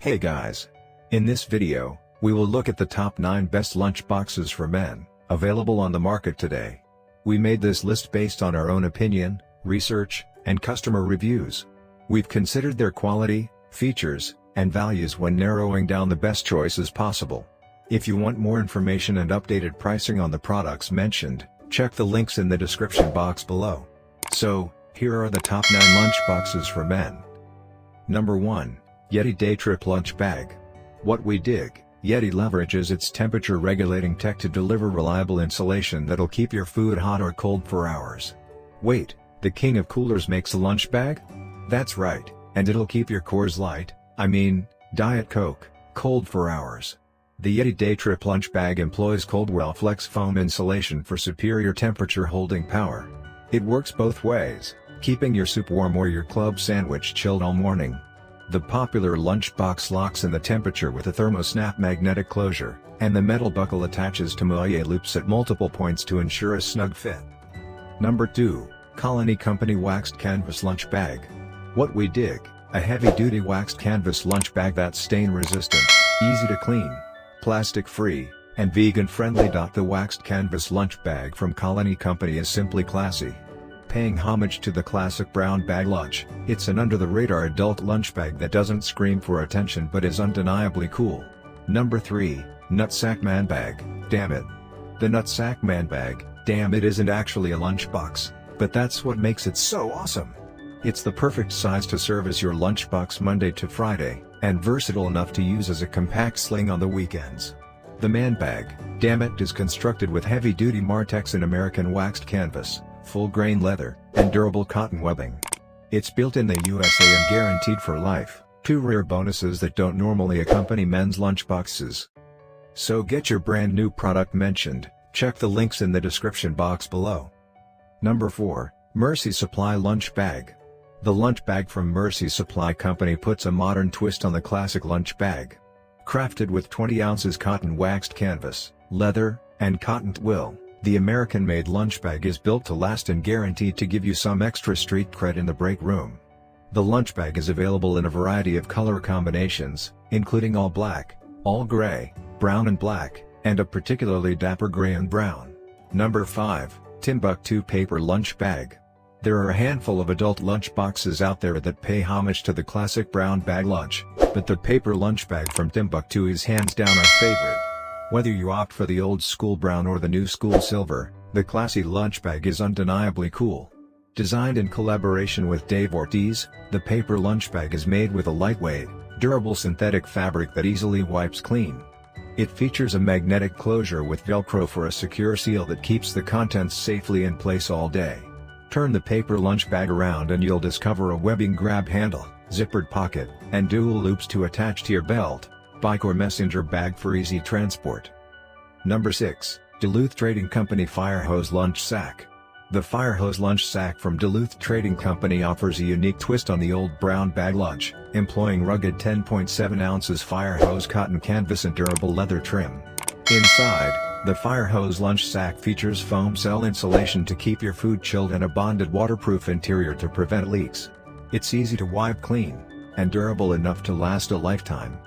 Hey guys! In this video, we will look at the top 9 best lunch boxes for men, available on the market today. We made this list based on our own opinion, research, and customer reviews. We've considered their quality, features, and values when narrowing down the best choices possible. If you want more information and updated pricing on the products mentioned, check the links in the description box below. So, here are the top 9 lunch boxes for men. Number 1. Yeti Day Trip Lunch Bag. What we dig, Yeti leverages its temperature regulating tech to deliver reliable insulation that'll keep your food hot or cold for hours. Wait, the king of coolers makes a lunch bag? That's right, and it'll keep your Coors Light, Diet Coke, cold for hours. The Yeti Day Trip Lunch Bag employs Coldwell Flex foam insulation for superior temperature holding power. It works both ways, keeping your soup warm or your club sandwich chilled all morning. The popular lunchbox locks in the temperature with a thermosnap magnetic closure, and the metal buckle attaches to moye loops at multiple points to ensure a snug fit. Number 2. Colony Company Waxed Canvas Lunch Bag. What we dig, a heavy-duty waxed canvas lunch bag that's stain-resistant, easy to clean, plastic-free, and vegan-friendly. The waxed canvas lunch bag from Colony Company is simply classy. Paying homage to the classic brown bag lunch, it's an under-the-radar adult lunch bag that doesn't scream for attention but is undeniably cool. Number 3. Nutsack Man Bag, damn it. The Nutsack Man Bag, damn it, isn't actually a lunchbox, but that's what makes it so awesome. It's the perfect size to serve as your lunchbox Monday to Friday, and versatile enough to use as a compact sling on the weekends. The Man Bag, damn it, is constructed with heavy-duty Martex and American waxed canvas, full-grain leather, and durable cotton webbing. It's built in the USA and guaranteed for life, 2 rare bonuses that don't normally accompany men's lunchboxes. So get your brand new product mentioned, check the links in the description box below. Number 4. Mercy Supply Lunch Bag. The lunch bag from Mercy Supply Company puts a modern twist on the classic lunch bag. Crafted with 20 ounces cotton waxed canvas, leather, and cotton twill, the American-made lunch bag is built to last and guaranteed to give you some extra street cred in the break room. The lunch bag is available in a variety of color combinations, including all black, all gray, brown and black, and a particularly dapper gray and brown. Number 5. Timbuk2 Paper Lunch Bag. There are a handful of adult lunch boxes out there that pay homage to the classic brown bag lunch, but the paper lunch bag from Timbuk2 is hands down our favorite. Whether you opt for the old school brown or the new school silver, the classy lunch bag is undeniably cool. Designed in collaboration with Dave Ortiz, the paper lunch bag is made with a lightweight, durable synthetic fabric that easily wipes clean. It features a magnetic closure with Velcro for a secure seal that keeps the contents safely in place all day. Turn the paper lunch bag around and you'll discover a webbing grab handle, zippered pocket, and dual loops to attach to your belt, bike or messenger bag for easy transport. Number 6. Duluth Trading Company Fire Hose Lunch Sack. The Fire Hose Lunch Sack from Duluth Trading Company offers a unique twist on the old brown bag lunch, employing rugged 10.7 ounces fire hose cotton canvas and durable leather trim. Inside, the Fire Hose Lunch Sack features foam cell insulation to keep your food chilled and a bonded waterproof interior to prevent leaks. It's easy to wipe clean, and durable enough to last a lifetime.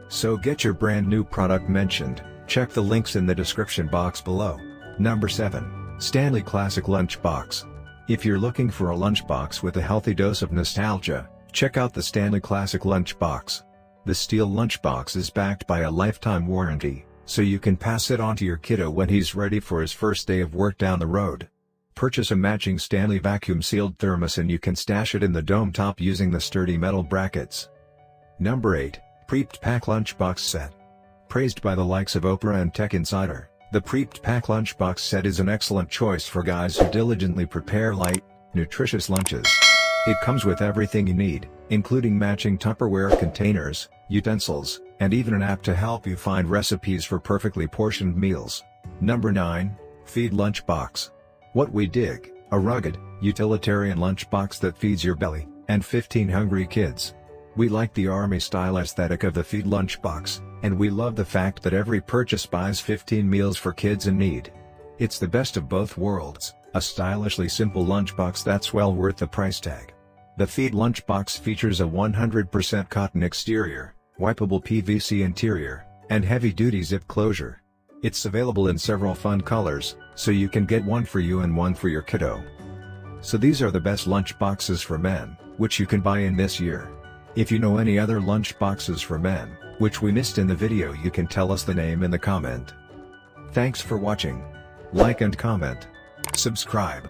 So get your brand new product mentioned, check the links in the description box below. Number 7. Stanley Classic Lunch Box. If you're looking for a lunchbox with a healthy dose of nostalgia, check out the Stanley Classic Lunch Box. The steel lunchbox is backed by a lifetime warranty, so you can pass it on to your kiddo when he's ready for his first day of work down the road. Purchase a matching Stanley vacuum-sealed thermos and you can stash it in the dome top using the sturdy metal brackets. Number 8. Prepped Pack Lunchbox Set. Praised by the likes of Oprah and Tech Insider, the Prepped Pack Lunchbox Set is an excellent choice for guys who diligently prepare light, nutritious lunches. It comes with everything you need, including matching Tupperware containers, utensils, and even an app to help you find recipes for perfectly portioned meals. Number 9. Feed Lunchbox. What we dig, a rugged, utilitarian lunchbox that feeds your belly, and 15 hungry kids. We like the army-style aesthetic of the Feed Lunchbox, and we love the fact that every purchase buys 15 meals for kids in need. It's the best of both worlds, a stylishly simple lunchbox that's well worth the price tag. The Feed Lunchbox features a 100% cotton exterior, wipeable PVC interior, and heavy-duty zip closure. It's available in several fun colors, so you can get one for you and one for your kiddo. So these are the best lunch boxes for men, which you can buy in this year. If you know any other lunch boxes for men, which we missed in the video, you can tell us the name in the comment. Thanks for watching. Like and comment. Subscribe.